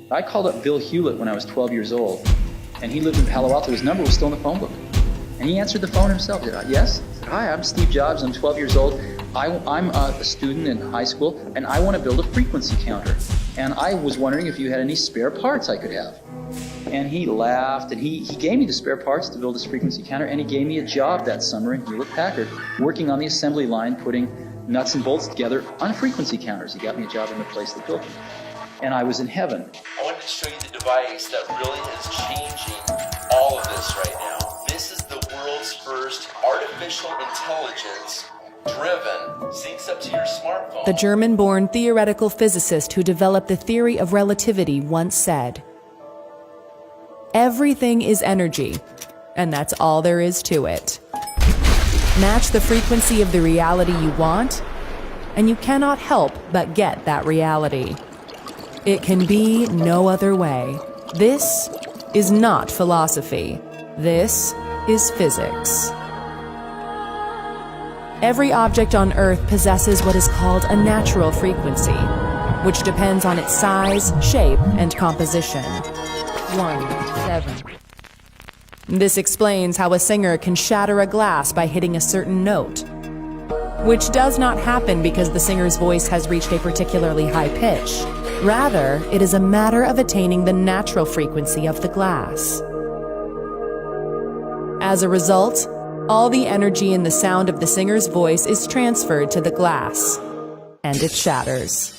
I called up Bill Hewlett when I was 12 years old, and he lived in Palo Alto. His number was still in the phone book. And he answered the phone himself. He said, yes? I said, hi, I'm Steve Jobs. I'm 12 years old. I'm a student in high school, and I want to build a frequency counter. And I was wondering if you had any spare parts I could have. And he laughed, and he gave me the spare parts to build this frequency counter, and he gave me a job that summer in Hewlett-Packard, working on the assembly line, putting nuts and bolts together on frequency counters. He got me a job in the place that built them. And I was in heaven. I wanted to show you the device that really is changing all of this right now. This is the world's first artificial intelligence driven, syncs up to your smartphone. The German-born theoretical physicist who developed the theory of relativity once said, "Everything is energy, and that's all there is to it. Match the frequency of the reality you want, and you cannot help but get that reality. It can be no other way. This is not philosophy. This is physics." Every object on Earth possesses what is called a natural frequency, which depends on its size, shape, and composition. 1-7. This explains how a singer can shatter a glass by hitting a certain note, which does not happen because the singer's voice has reached a particularly high pitch. Rather, it is a matter of attaining the natural frequency of the glass. As a result, all the energy in the sound of the singer's voice is transferred to the glass, and it shatters.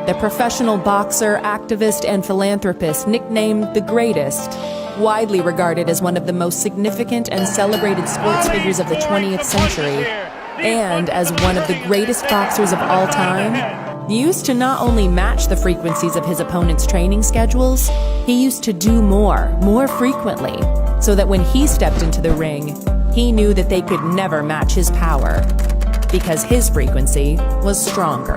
The professional boxer, activist, and philanthropist nicknamed the Greatest, widely regarded as one of the most significant and celebrated sports figures of the 20th century, and as one of the greatest boxers of all time, used to not only match the frequencies of his opponent's training schedules, he used to do more frequently, so that when he stepped into the ring, he knew that they could never match his power, because his frequency was stronger.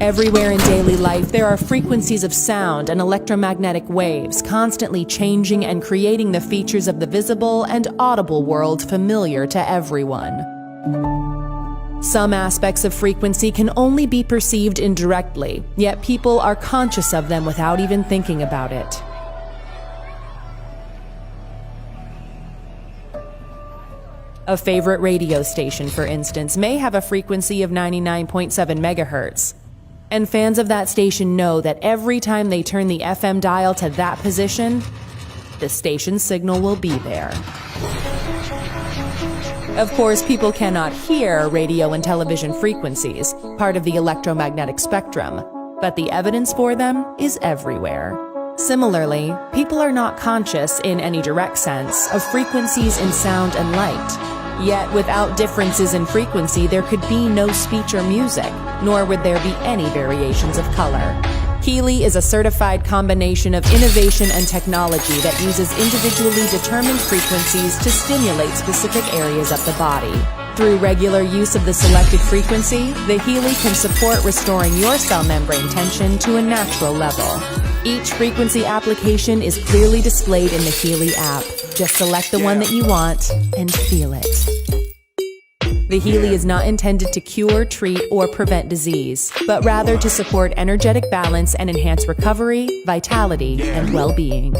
Everywhere in daily life, there are frequencies of sound and electromagnetic waves constantly changing and creating the features of the visible and audible world familiar to everyone. Some aspects of frequency can only be perceived indirectly, yet people are conscious of them without even thinking about it. A favorite radio station, for instance, may have a frequency of 99.7 megahertz. And fans of that station know that every time they turn the FM dial to that position, the station's signal will be there. Of course, people cannot hear radio and television frequencies, part of the electromagnetic spectrum, but the evidence for them is everywhere. Similarly, people are not conscious, in any direct sense, of frequencies in sound and light. Yet, without differences in frequency, there could be no speech or music, nor would there be any variations of color. Healy is a certified combination of innovation and technology that uses individually determined frequencies to stimulate specific areas of the body. Through regular use of the selected frequency, the Healy can support restoring your cell membrane tension to a natural level. Each frequency application is clearly displayed in the Healy app. Just select the one that you want and feel it. The Healy is not intended to cure, treat, or prevent disease, but rather to support energetic balance and enhance recovery, vitality, and well-being.